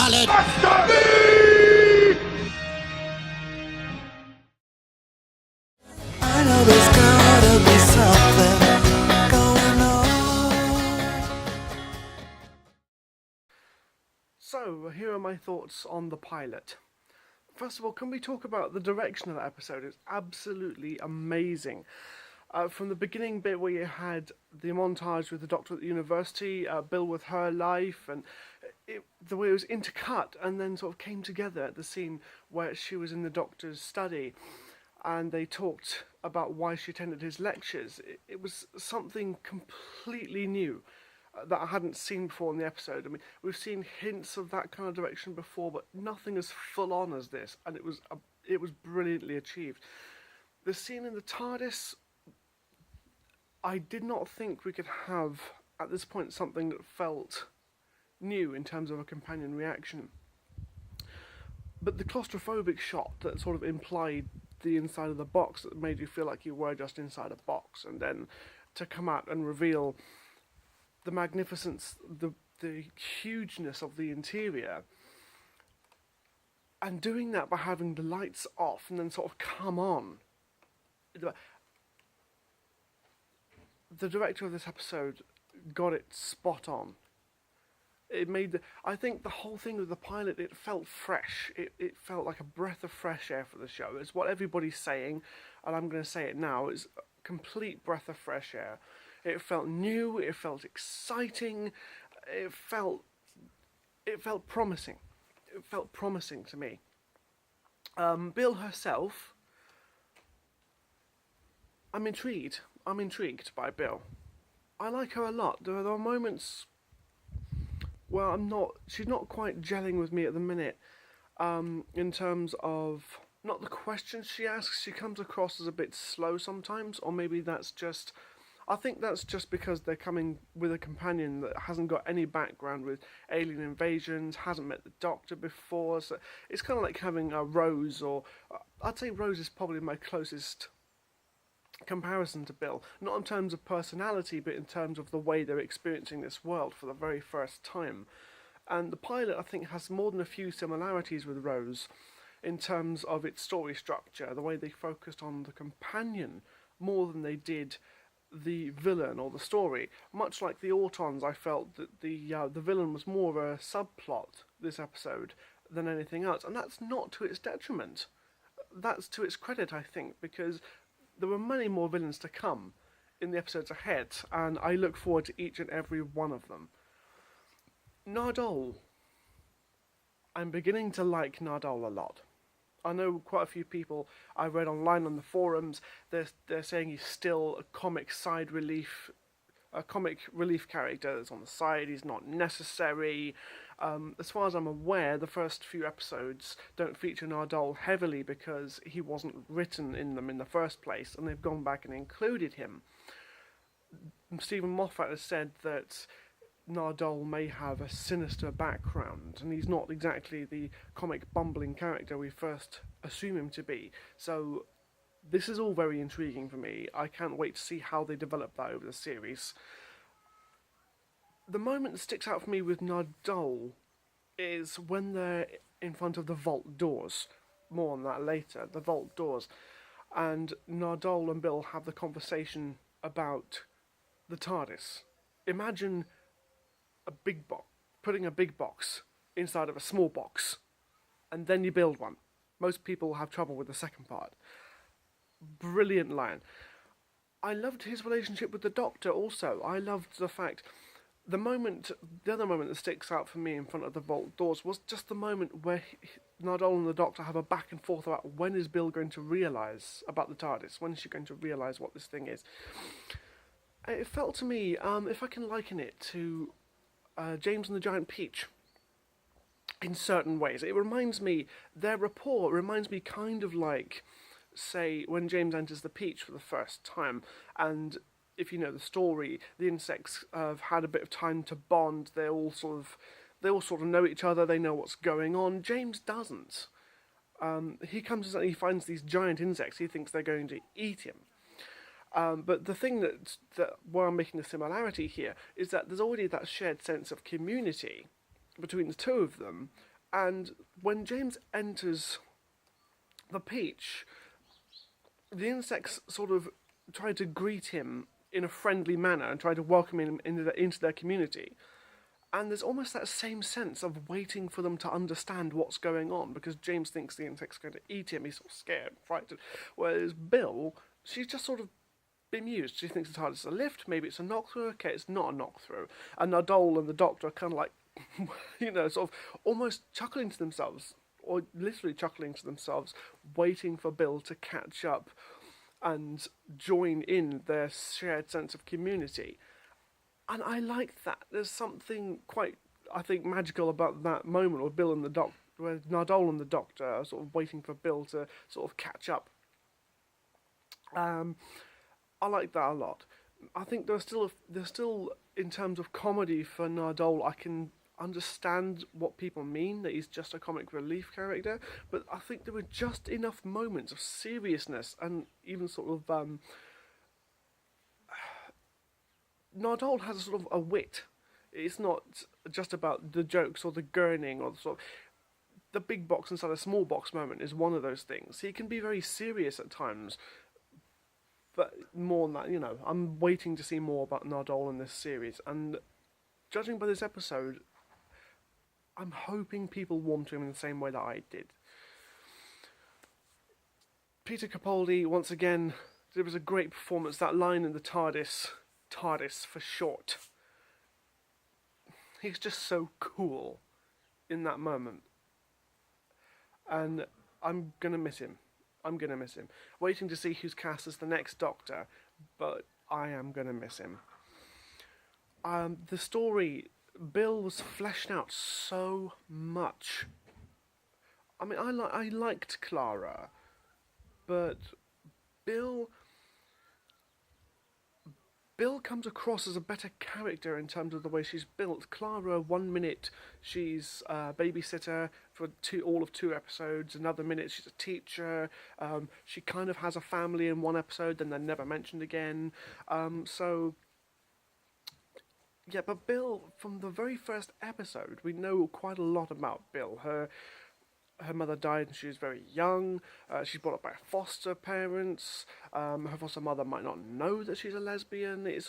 pilot. I know there's gotta be something going on. So, here are my thoughts on the pilot. First of all, can we talk about the direction of that episode? It's absolutely amazing. From the beginning bit where you had the montage with the doctor at the university, Bill with her life, and the way it was intercut and then sort of came together at the scene where she was in the doctor's study and they talked about why she attended his lectures. It was something completely new that I hadn't seen before in the episode. I mean, we've seen hints of that kind of direction before, but nothing as full on as this, and it was brilliantly achieved. The scene in the TARDIS, I did not think we could have at this point something that felt new in terms of a companion reaction. But the claustrophobic shot that sort of implied the inside of the box, that made you feel like you were just inside a box, and then to come out and reveal the magnificence, the hugeness of the interior, and doing that by having the lights off and then sort of come on. The director of this episode got it spot on. It made I think the whole thing with the pilot, it felt fresh. It felt like a breath of fresh air for the show. It's what everybody's saying, and I'm going to say it now. It's a complete breath of fresh air. It felt new. It felt exciting. It felt promising. It felt promising to me. Bill herself, I'm intrigued. I'm intrigued by Bill. I like her a lot. There are moments where she's not quite gelling with me at the minute, in terms of, not the questions she asks. She comes across as a bit slow sometimes, or maybe I think that's just because they're coming with a companion that hasn't got any background with alien invasions, hasn't met the Doctor before, so it's kind of like having a Rose, or I'd say Rose is probably my closest comparison to Bill, not in terms of personality, but in terms of the way they're experiencing this world for the very first time. And the pilot, I think, has more than a few similarities with Rose in terms of its story structure, the way they focused on the companion more than they did the villain or the story. Much like the Autons, I felt that the villain was more of a subplot this episode than anything else, and that's not to its detriment. That's to its credit, I think, because there were many more villains to come in the episodes ahead, and I look forward to each and every one of them. Nardole. I'm beginning to like Nardole a lot. I know quite a few people I read online on the forums, they're saying he's still a comic relief character that's on the side, he's not necessary. As far as I'm aware, the first few episodes don't feature Nardole heavily because he wasn't written in them in the first place, and they've gone back and included him. Stephen Moffat has said that Nardole may have a sinister background, and he's not exactly the comic bumbling character we first assume him to be. So this is all very intriguing for me. I can't wait to see how they develop that over the series. The moment that sticks out for me with Nardole is when they're in front of the vault doors. More on that later, the vault doors. And Nardole and Bill have the conversation about the TARDIS. Imagine a big box, putting a big box inside of a small box, and then you build one. Most people have trouble with the second part. Brilliant line. I loved his relationship with the Doctor also. I loved the fact, the other moment that sticks out for me in front of the vault doors was just the moment where Nardole and the Doctor have a back and forth about when is Bill going to realise about the TARDIS, when is she going to realise what this thing is. It felt to me, if I can liken it to James and the Giant Peach in certain ways, it reminds me, their rapport reminds me kind of like, say, when James enters the Peach for the first time, and if you know the story, the insects have had a bit of time to bond, they all sort of know each other, they know what's going on. James doesn't. He comes and he finds these giant insects, he thinks they're going to eat him. But the thing that where I'm making the similarity here is that there's already that shared sense of community between the two of them. And when James enters the peach, the insects sort of try to greet him in a friendly manner and try to welcome him into their community. And there's almost that same sense of waiting for them to understand what's going on, because James thinks the insect's going to eat him. He's sort of scared, frightened. Whereas Bill, she's just sort of bemused. She thinks it's hard as a lift. Maybe it's a knock through. Okay, it's not a knock through. And Nadol and the Doctor are kind of like, sort of almost chuckling to themselves, or literally chuckling to themselves, waiting for Bill to catch up and join in their shared sense of community. And I like that. There's something quite, I think, magical about that moment where where Nardole and the Doctor are sort of waiting for Bill to sort of catch up. I like that a lot. I think there's still in terms of comedy for Nardole, I can understand what people mean, that he's just a comic relief character, but I think there were just enough moments of seriousness and even sort of Nardole has a sort of a wit. It's not just about the jokes or the gurning or the sort of the big box inside a small box moment is one of those things. He can be very serious at times, but more than that, I'm waiting to see more about Nardole in this series, and judging by this episode, I'm hoping people warm to him in the same way that I did. Peter Capaldi, once again, there was a great performance. That line in the TARDIS for short. He's just so cool in that moment. And I'm going to miss him. Waiting to see who's cast as the next Doctor, but I am going to miss him. The story, Bill was fleshed out so much. I mean, I liked Clara, but Bill comes across as a better character in terms of the way she's built. Clara, 1 minute she's a babysitter for all of 2 episodes. Another minute she's a teacher. She kind of has a family in 1 episode, then they're never mentioned again. Yeah, but Bill, from the very first episode, we know quite a lot about Bill. Her mother died when she was very young. She's brought up by foster parents. Her foster mother might not know that she's a lesbian. It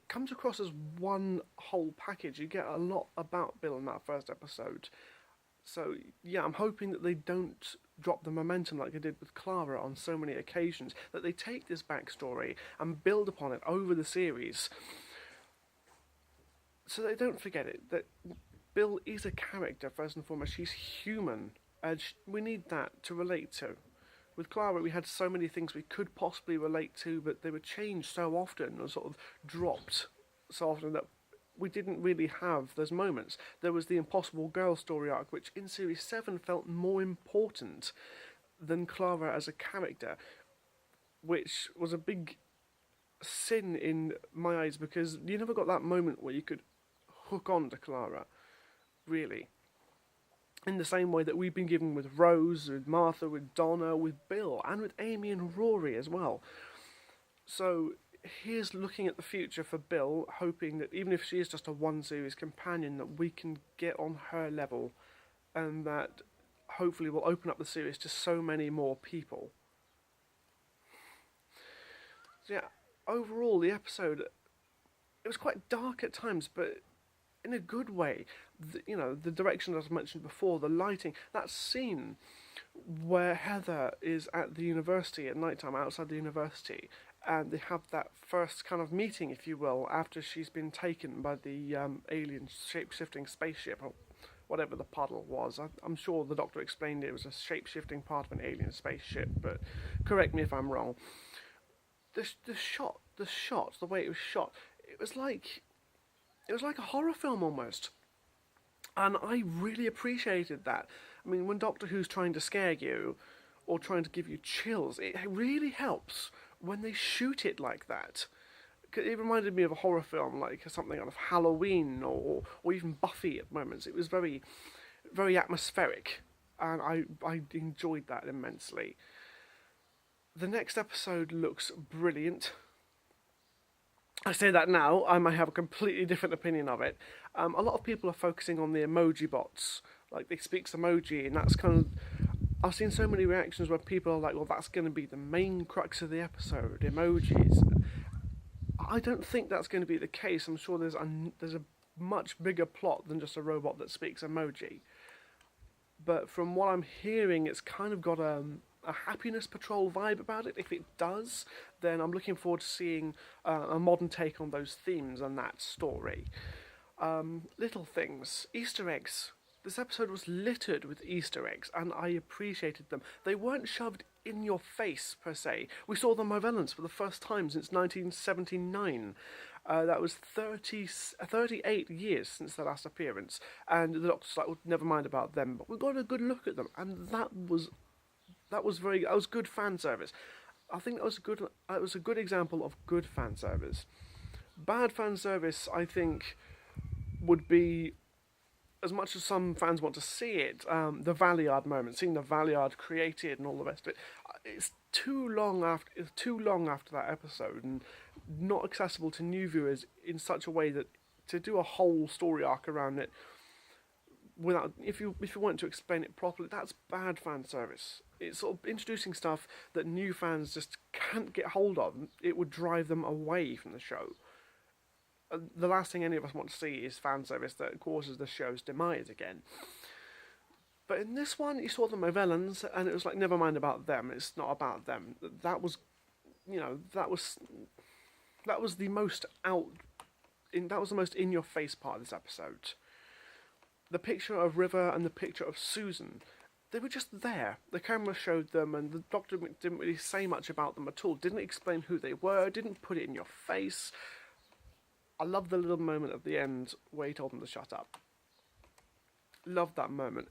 comes across as one whole package. You get a lot about Bill in that first episode. So, yeah, I'm hoping that they don't drop the momentum like they did with Clara on so many occasions, that they take this backstory and build upon it over the series, so they don't forget it, that Bill is a character, first and foremost. She's human, and we need that to relate to. With Clara, we had so many things we could possibly relate to, but they were changed so often, or sort of dropped so often, that we didn't really have those moments. There was the Impossible Girl story arc, which in Series 7 felt more important than Clara as a character, which was a big sin in my eyes, because you never got that moment where you could hook on to Clara, really. In the same way that we've been given with Rose, with Martha, with Donna, with Bill, and with Amy and Rory as well. So here's looking at the future for Bill, hoping that even if she is just a one-series companion, that we can get on her level, and that hopefully will open up the series to so many more people. So yeah, overall the episode, it was quite dark at times, but in a good way. The direction, as I mentioned before, the lighting, that scene where Heather is at the university at night time, outside the university, and they have that first kind of meeting, if you will, after she's been taken by the alien shape-shifting spaceship, or whatever the puddle was. I'm sure the Doctor explained it was a shape-shifting part of an alien spaceship, but correct me if I'm wrong. The shot, the way it was shot, it was like a horror film almost. And I really appreciated that. I mean, when Doctor Who's trying to scare you, or trying to give you chills, it really helps when they shoot it like that. It reminded me of a horror film, like something out of Halloween, or even Buffy at moments. It was very, very atmospheric, and I enjoyed that immensely. The next episode looks brilliant. I say that now, I might have a completely different opinion of it. A lot of people are focusing on the emoji bots, like they speaks emoji, and that's kind of. I've seen so many reactions where people are like, well, that's going to be the main crux of the episode, emojis. I don't think that's going to be the case. I'm sure there's a much bigger plot than just a robot that speaks emoji. But from what I'm hearing, it's kind of got a happiness patrol vibe about it. If it does, then I'm looking forward to seeing a modern take on those themes and that story. Little things, Easter eggs. This episode was littered with Easter eggs, and I appreciated them. They weren't shoved in your face, per se. We saw the Movellans for the first time since 1979. That was 38 years since their last appearance, and the Doctor's like, well, never mind about them, but we got a good look at them, and that was good fan service. I think that was a good example of good fan service. Bad fan service, I think, would be, as much as some fans want to see it, the Valeyard moment, seeing the Valeyard created and all the rest of it. It's too long after that episode, and not accessible to new viewers in such a way that to do a whole story arc around it without, if you want to explain it properly, that's bad fan service. It's sort of introducing stuff that new fans just can't get hold of. It would drive them away from the show. The last thing any of us want to see is fan service that causes the show's demise again. But in this one, you saw the Movellans, and it was like, never mind about them. It's not about them. That was the most in your face part of this episode. The picture of River and the picture of Susan, they were just there. The camera showed them, and the Doctor didn't really say much about them at all. Didn't explain who they were. Didn't put it in your face. I love the little moment at the end where he told them to shut up. Love that moment.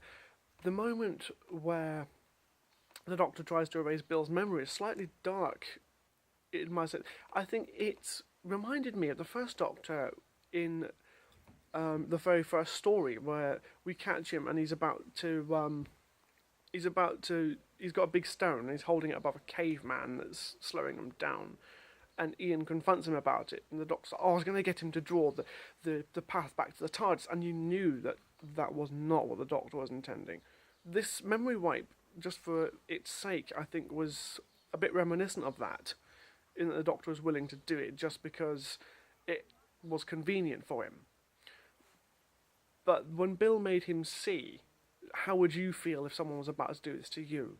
The moment where the Doctor tries to erase Bill's memory is slightly dark. In my sense, I think it reminded me of the first Doctor in the very first story, where we catch him and he's got a big stone and he's holding it above a caveman that's slowing him down. And Ian confronts him about it, and the Doctor's like, I was going to get him to draw the path back to the TARDIS, and you knew that was not what the Doctor was intending. This memory wipe, just for its sake, I think was a bit reminiscent of that, in that the Doctor was willing to do it just because it was convenient for him. But when Bill made him see, how would you feel if someone was about to do this to you?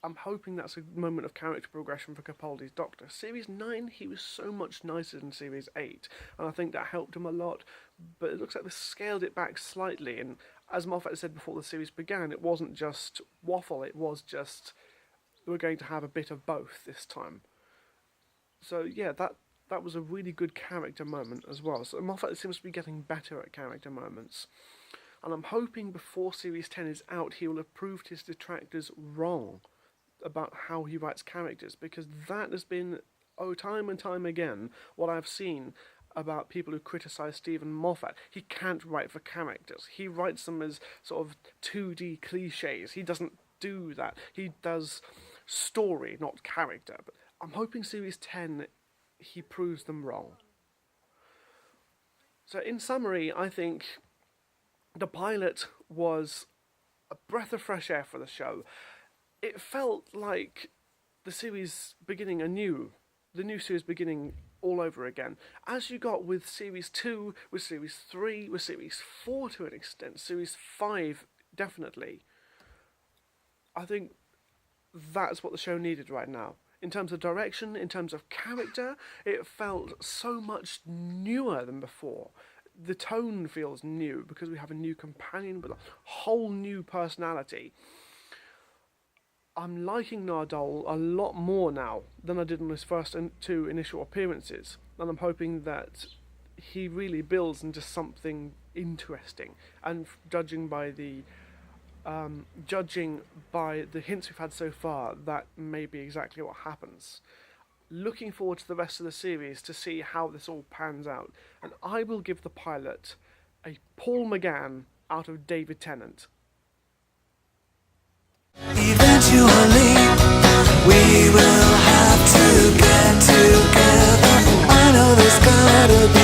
I'm hoping that's a moment of character progression for Capaldi's Doctor. Series 9, he was so much nicer than Series 8, and I think that helped him a lot, but it looks like they scaled it back slightly, and as Moffat said before the series began, it wasn't just waffle, it was just, we're going to have a bit of both this time. So yeah, that was a really good character moment as well. So Moffat seems to be getting better at character moments. And I'm hoping before Series 10 is out, he will have proved his detractors wrong about how he writes characters, because that has been, time and time again, what I've seen about people who criticise Stephen Moffat. He can't write for characters. He writes them as sort of 2D cliches. He doesn't do that. He does story, not character. But I'm hoping Series 10, he proves them wrong. So in summary, I think the pilot was a breath of fresh air for the show. It felt like the series beginning anew, the new series beginning all over again, as you got with Series 2, with Series 3, with Series 4 to an extent, Series 5 definitely. I think that's what the show needed right now. In terms of direction, in terms of character, it felt so much newer than before. The tone feels new because we have a new companion with a whole new personality. I'm liking Nardole a lot more now than I did in his first two initial appearances, and I'm hoping that he really builds into something interesting. And judging by the hints we've had so far, that may be exactly what happens. Looking forward to the rest of the series to see how this all pans out, and I will give the pilot a Paul McGann out of David Tennant. Eventually, we will have to get together. gotta be